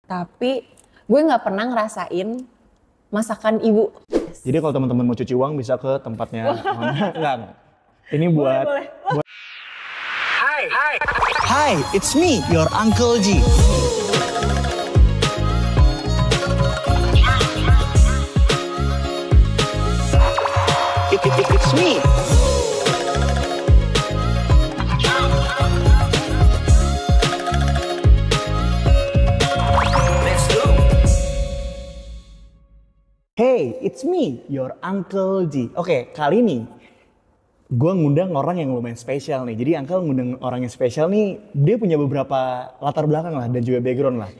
Tapi gue nggak pernah ngerasain masakan ibu. Jadi kalau teman-teman mau cuci uang bisa ke tempatnya. Enggak. Ini buat. Boleh. Hi, it's me, your Uncle G. It's me. Hey, it's me, your Uncle G. Oke, kali ini gue ngundang orang yang lumayan spesial nih. Jadi Uncle ngundang orang yang spesial nih, dia punya beberapa latar belakang lah dan juga background lah.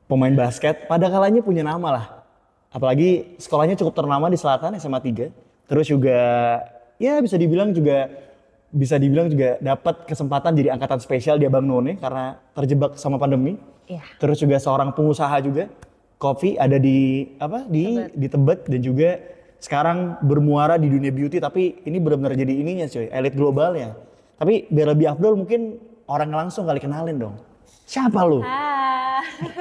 Pemain basket, pada kalanya punya nama lah. Apalagi sekolahnya cukup ternama di selatan, SMA 3. Terus juga, ya bisa dibilang juga dapat kesempatan jadi angkatan spesial di Abang None karena terjebak sama pandemi. Iya. Terus juga seorang pengusaha juga. Coffee ada di Tebet dan juga sekarang bermuara di dunia beauty, tapi ini benar-benar jadi ininya coy, elit globalnya. Tapi biar lebih afdol mungkin orang langsung kali kenalin dong. Siapa lu? Hai.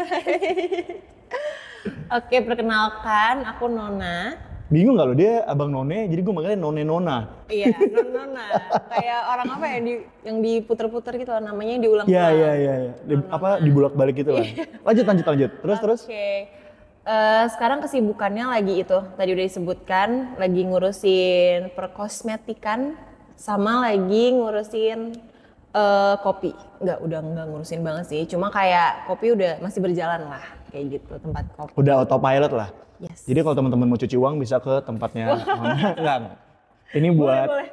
Oke, perkenalkan aku Nona. Bingung gak lu, dia Abang None, jadi gue manggilnya None Nona. Iya, Nona. Kayak orang apa ya yang diputer-puter gitu lah, namanya diulang-ulang. Iya. Dibulak-balik gitu lah. Lanjut. Terus. Oke. Sekarang kesibukannya lagi itu, tadi udah disebutkan, lagi ngurusin perkosmetikan sama lagi ngurusin kopi. Udah enggak ngurusin banget sih, cuma kayak kopi udah masih berjalan lah, kayak gitu tempat kopi. Udah autopilot lah. Yes. Jadi kalau teman-teman mau cuci uang bisa ke tempatnya Nona. Enggak. Ini buat Boleh.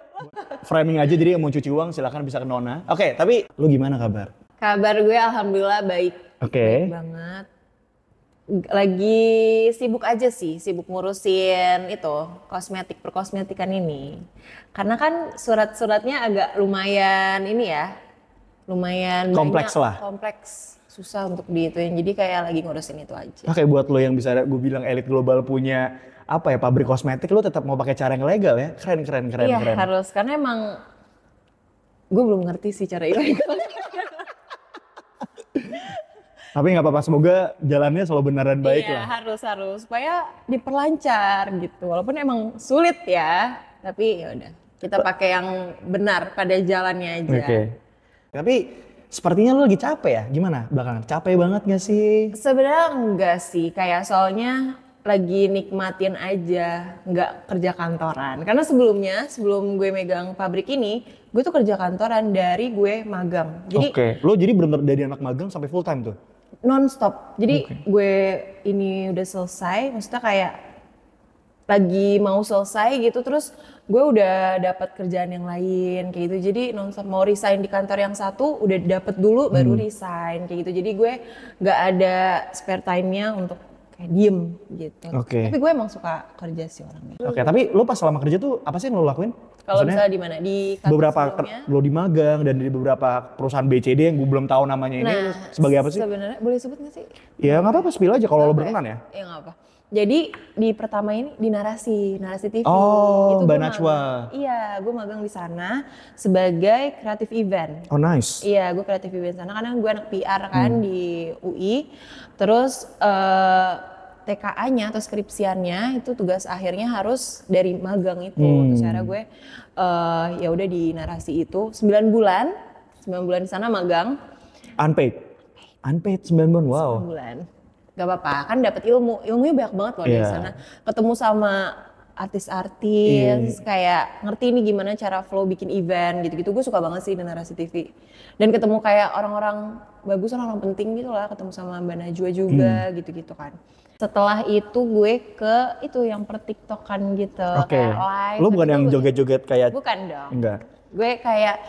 framing aja, jadi yang mau cuci uang silakan bisa ke Nona. Oke, tapi lu gimana kabar? Kabar gue alhamdulillah baik. Oke. Baik banget. Lagi sibuk aja sih, sibuk ngurusin itu perkosmetikan ini. Karena kan surat-suratnya agak lumayan ini ya, lumayan Kompleks banyak, lah. kompleks, susah untuk diituin. Jadi kayak lagi ngurusin itu aja. Oke, buat lo yang bisa gue bilang elit global punya apa ya, pabrik kosmetik, lo tetap mau pakai cara yang legal ya. Keren. Iya harus, karena emang gue belum ngerti sih cara ilegal. Tapi nggak apa-apa, semoga jalannya selalu benar dan baik lah. Iya harus supaya diperlancar gitu. Walaupun emang sulit ya, tapi ya udah kita pakai yang benar pada jalannya aja. Oke. Tapi sepertinya lo lagi capek ya? Gimana belakangan? Capek banget gak sih? Sebenarnya enggak sih, kayak soalnya lagi nikmatin aja, nggak kerja kantoran. Karena sebelum gue megang pabrik ini, gue tuh kerja kantoran dari gue magang. Jadi Oke, lo jadi benar-benar dari anak magang sampai full time tuh? non-stop. Jadi gue ini udah selesai, maksudnya kayak lagi mau selesai gitu, terus gue udah dapat kerjaan yang lain kayak gitu. Jadi non-stop, mau resign di kantor yang satu udah dapet dulu baru resign kayak gitu. Jadi gue nggak ada spare time-nya untuk kayak diem gitu. Oke. Tapi gue emang suka kerja sih orangnya. Oke, tapi lo pas selama kerja tuh apa sih yang lo lakuin? Kalau Maksudnya, misalnya di mana? Di kantor beberapa sebelumnya? lo di magang dan di beberapa perusahaan BCD yang gue belum tahu namanya ini, lo sebagai apa sih? Sebenarnya boleh sebut nggak sih? Ya nggak apa-apa, spill aja kalau lo berkenan ya. Ya nggak apa. Jadi di pertama ini di narasi TV. Oh, Itu Mbak gue Najwa. magang. Iya, gue magang di sana sebagai kreatif event. Oh nice. Iya, gue kreatif event sana karena gue anak PR kan di UI. Terus TKA-nya atau skripsiannya itu tugas akhirnya harus dari magang itu. Terus akhirnya gue ya udah di narasi itu 9 bulan di sana magang. Unpaid 9 bulan, wow. 9 bulan. Gak apa-apa, kan dapat ilmunya banyak banget loh dari sana. Ketemu sama artis-artis, kayak ngerti nih gimana cara flow bikin event gitu-gitu. Gue suka banget sih di narasi TV. Dan ketemu kayak orang-orang bagus, orang penting gitu lah. Ketemu sama Mbak Najwa juga gitu-gitu kan. Setelah itu gue ke itu yang per TikTokan gitu, kayak live. Lo bukan yang joget-joget kayak? Bukan dong. Enggak. Gue kayak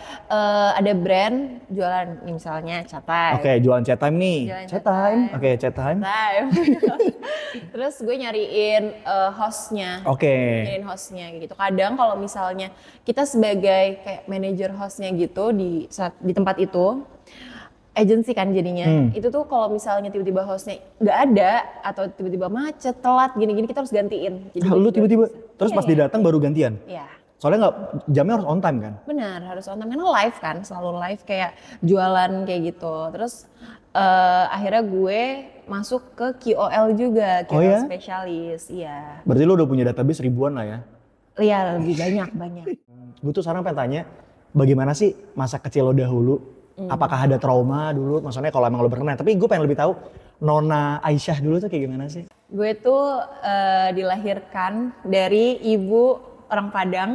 ada brand jualan nih misalnya Chat Time. Oke, jualan Chat Time nih. Chat Time. Oke, Chat Time. Terus gue nyariin hostnya. Oke. Nyariin hostnya gitu. Kadang kalau misalnya kita sebagai kayak manajer hostnya gitu di tempat itu, agency kan jadinya. Itu tuh kalau misalnya tiba-tiba hostnya nggak ada atau tiba-tiba macet, telat gini-gini kita harus gantiin. Jadi Lu tiba-tiba terus pas dia datang baru gantian. Iya. Soalnya jamnya harus on time kan? Benar, harus on time karena live kan, selalu live kayak jualan kayak gitu. Terus akhirnya gue masuk ke QOL juga, Oh QOL ya? spesialis, iya. Berarti lo udah punya database ribuan lah ya? Iya, lebih banyak. Gue tuh sekarang pengen tanya, bagaimana sih masa kecil lo dahulu? Apakah ada trauma dulu? Maksudnya kalau emang lo berkenan. Tapi gue pengen lebih tahu, Nona Aisyah dulu tuh kayak gimana sih? Gue tuh dilahirkan dari ibu orang Padang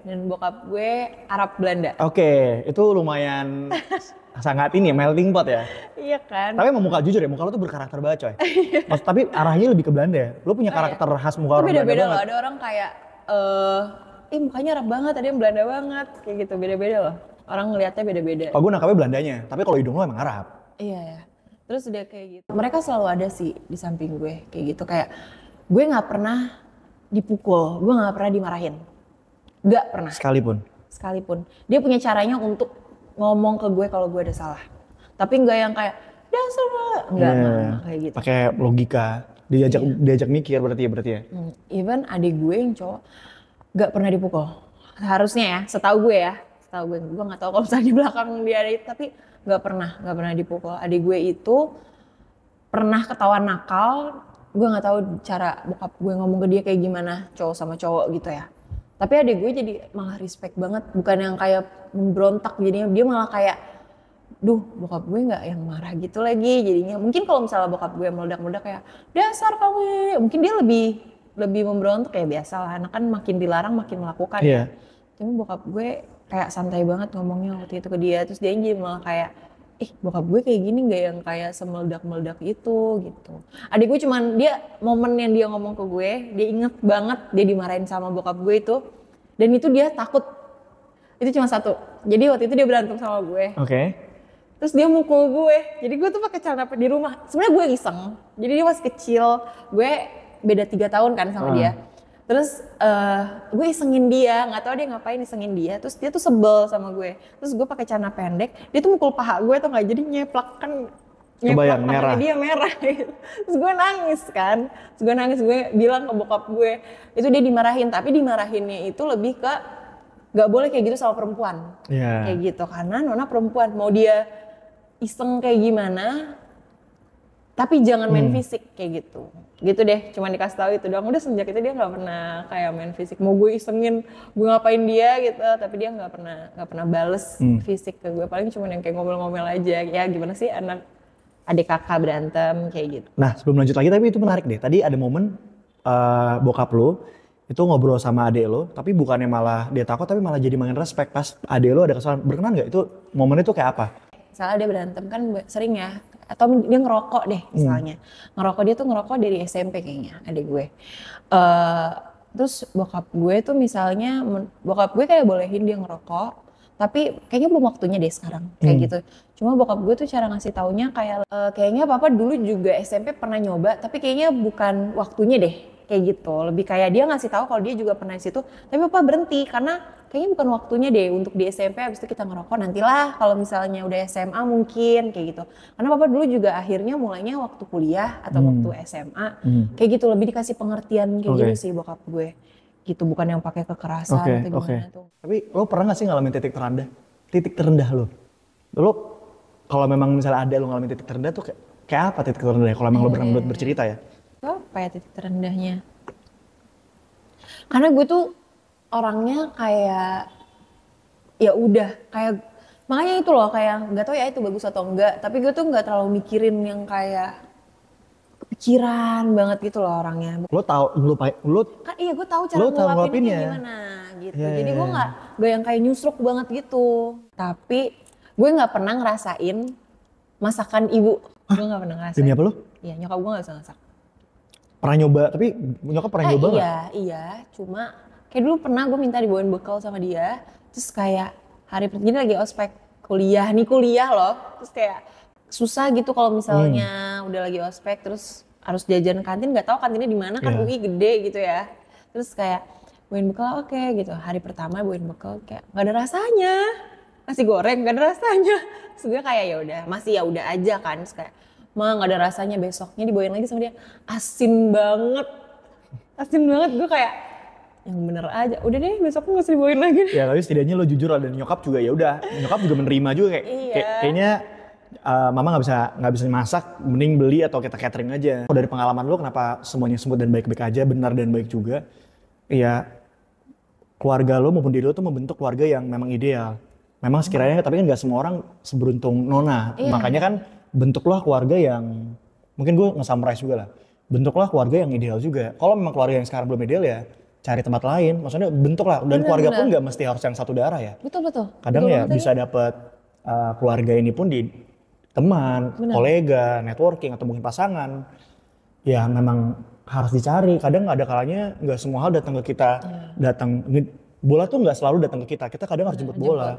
dan bokap gue Arab Belanda. Oke, itu lumayan sangat ini melting pot ya. Iya kan? Tapi emang muka jujur ya, muka lo tuh berkarakter banget coy. Tapi arahnya lebih ke Belanda ya. Lo punya karakter khas muka orang Belanda beda-beda banget. loh, ada orang kayak mukanya Arab banget, ada yang Belanda banget, kayak gitu, beda-beda loh. Orang ngelihatnya beda-beda. Oh, gue nangkapnya Belandanya, tapi kalau hidung lo emang Arab. Iya ya. Terus udah kayak gitu. Mereka selalu ada sih di samping gue, kayak gitu. Kayak gue nggak pernah dipukul, gue nggak pernah dimarahin, nggak pernah. Sekalipun. Dia punya caranya untuk ngomong ke gue kalau gue ada salah. Tapi nggak yang kayak dasar nggak kayak gitu. Pakai logika, diajak mikir berarti ya. Even adik gue yang cowok nggak pernah dipukul. Harusnya ya, setahu gue nggak tahu kalau misalnya di belakang dia ada itu, tapi nggak pernah dipukul. Adik gue itu pernah ketahuan nakal, gue nggak tahu cara bokap gue ngomong ke dia kayak gimana, cowok sama cowok gitu ya. Tapi adik gue jadi malah respect banget, bukan yang kayak memberontak, jadinya dia malah kayak, duh bokap gue nggak yang marah gitu lagi jadinya. Mungkin kalau misalnya bokap gue meledak-meledak kayak dasar kamu, mungkin dia lebih memberontak, kayak biasa lah, anak kan makin dilarang makin melakukan. Iya. Tapi bokap gue kayak santai banget ngomongnya waktu itu ke dia, terus dia jadi malah kayak, bokap gue kayak gini nggak yang kayak semeledak-meledak itu gitu. Adik gue cuman dia momen yang dia ngomong ke gue, dia inget banget dia dimarahin sama bokap gue itu, dan itu dia takut. Itu cuma satu. Jadi waktu itu dia berantem sama gue. Terus dia mukul gue. Jadi gue tuh pakai celana di rumah. Sebenarnya gue iseng. Jadi dia masih kecil. Gue beda 3 tahun kan sama dia. Terus gue isengin dia, nggak tahu dia ngapain isengin dia. Terus dia tuh sebel sama gue. Terus gue pakai celana pendek, dia tuh mukul paha gue tuh nggak, jadi nyeplak merah. Dia merah. Terus gue nangis kan. Gue bilang ke bokap gue, itu dia dimarahin. Tapi dimarahinnya itu lebih ke nggak boleh kayak gitu sama perempuan. Kayak gitu, karena Nona perempuan, mau dia iseng kayak gimana, tapi jangan main fisik kayak gitu. Gitu deh, cuma dikasih tahu itu doang. Udah sejak itu dia nggak pernah kayak main fisik. Mau gue isengin, gue ngapain dia gitu, tapi dia nggak pernah bales fisik ke gue. Paling cuma yang kayak ngomel-ngomel aja. Ya gimana sih anak adik kakak berantem kayak gitu. Nah sebelum lanjut lagi, tapi itu menarik deh. Tadi ada momen bokap lo itu ngobrol sama adek lo, tapi bukannya malah dia takut, tapi malah jadi makin respect pas adek lo ada kesalahan. Berkenan nggak itu momennya tuh kayak apa? Misalnya dia berantem kan sering ya, atau dia ngerokok deh misalnya. Dia tuh ngerokok dari SMP kayaknya, adik gue. Terus bokap gue tuh misalnya, bokap gue kayak bolehin dia ngerokok, tapi kayaknya belum waktunya deh sekarang, kayak gitu. Cuma bokap gue tuh cara ngasih taunya kayak, kayaknya papa dulu juga SMP pernah nyoba, tapi kayaknya bukan waktunya deh, kayak gitu. Lebih kayak dia ngasih tahu kalau dia juga pernah di situ, tapi papa berhenti karena kayaknya bukan waktunya deh untuk di SMP, habis itu kita ngerokok nantilah kalau misalnya udah SMA mungkin, kayak gitu. Karena papa dulu juga akhirnya mulainya waktu kuliah atau waktu SMA, kayak gitu, lebih dikasih pengertian kayak gitu sih bokap gue. Gitu, bukan yang pakai kekerasan atau gimana tuh. Tapi lo pernah gak sih ngalamin titik terendah? Titik terendah lo? Lo kalau memang misalnya ada lo ngalamin titik terendah tuh kayak apa titik terendahnya? Kalau memang lo berani bercerita ya? Apa ya titik terendahnya? Karena gue tuh orangnya kayak ya udah kayak, makanya itu loh kayak nggak tahu ya itu bagus atau enggak, tapi gue tuh nggak terlalu mikirin yang kayak kepikiran banget gitu loh orangnya. Lo tahu lo kan iya gue tahu cara ngelapinnya gimana gitu. Jadi gue nggak yang kayak nyusruk banget gitu. Tapi gue nggak pernah ngerasain masakan ibu. Gue nggak pernah ngerasain. Demi apa lo? Iya, nyokap gue nggak bisa masak. Pernah nyoba, tapi nyokap pernah nyoba nggak? Iya, cuma kayak dulu pernah gue minta dibawain bekal sama dia, terus kayak hari pertama lagi ospek kuliah loh, terus kayak susah gitu kalau misalnya udah lagi ospek terus harus jajan kantin, nggak tahu kantinnya di mana kan, UI gede gitu ya, terus kayak bawain bekal oke gitu, hari pertama bawain bekal kayak nggak ada rasanya, nasi goreng nggak ada rasanya, terus gue kayak ya udah masih ya udah aja kan, terus kayak mah nggak ada rasanya, besoknya dibawain lagi sama dia asin banget gue kayak yang bener aja, udah deh besoknya nggak usah dibawain lagi. Ya tapi setidaknya lo jujur lah, dan nyokap juga ya udah, nyokap juga menerima juga kayak kayaknya mama nggak bisa masak, mending beli atau kita catering aja. Dari pengalaman lu kenapa semuanya smooth dan baik-baik aja, benar dan baik juga? Iya, keluarga lu maupun diri lu tuh membentuk keluarga yang memang ideal. Memang sekiranya, tapi kan nggak semua orang seberuntung Nona. Makanya kan bentuklah keluarga yang, mungkin gue nge-summarize juga lah. Bentuklah keluarga yang ideal juga. Kalau memang keluarga yang sekarang belum ideal ya, cari tempat lain. Maksudnya bentuklah. Dan keluarga pun nggak mesti harus yang satu darah ya. Betul. Kadang Betul ya bisa dapet keluarga ini pun di teman, kolega, networking, atau mungkin pasangan. Ya memang harus dicari. Kadang ada kalanya nggak semua hal datang ke kita. Bola tuh nggak selalu datang ke kita. Kita kadang harus jemput bola.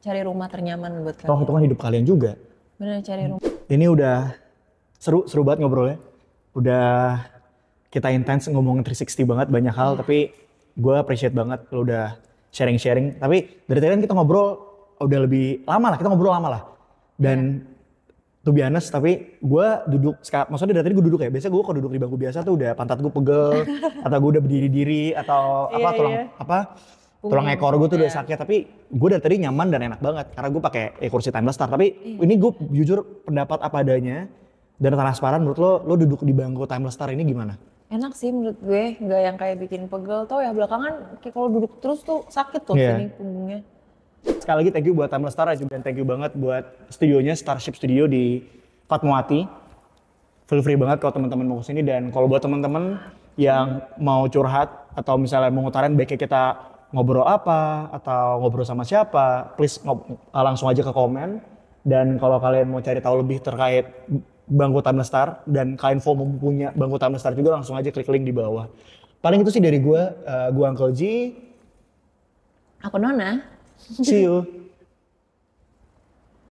Cari rumah ternyaman buat kalian. Toh itu kan hidup kalian juga. Bener, cari rumah. Ini udah seru banget ngobrolnya. Udah kita intens ngomongin 360 banget, banyak hal. Tapi gue appreciate banget lo udah sharing-sharing. Tapi dari tadi kan kita ngobrol udah lebih lama lah, kita ngobrol lama lah. Dan to be honest, tapi gue duduk, maksudnya dari tadi gue duduk ya. Biasanya gue kalau duduk di bangku biasa tuh udah pantat gue pegel. Atau gue udah berdiri-diri, atau tulang ekor gue tuh udah sakit. Tapi gue dari tadi nyaman dan enak banget karena gue pakai kursi Timeless Star. Tapi ini gue jujur pendapat apa adanya dan transparan. Menurut lo duduk di bangku Timeless Star ini gimana? Enak sih menurut gue, nggak yang kayak bikin pegel. Tau ya belakangan kalau duduk terus tuh sakit tuh sini punggungnya. Sekali lagi thank you buat Timeless Star dan thank you banget buat studionya Starship Studio di Fatmawati. Feel free banget kalau teman-teman mau kesini. Dan kalau buat teman-teman yang mau curhat atau misalnya mau ngutarain baiknya kita ngobrol apa atau ngobrol sama siapa, please langsung aja ke komen. Dan kalau kalian mau cari tahu lebih terkait bangku Timeless Star dan kalian mau punya bangku Timeless Star juga, langsung aja klik link di bawah. Paling itu sih dari gue Uncle G. Aku Nona. See you.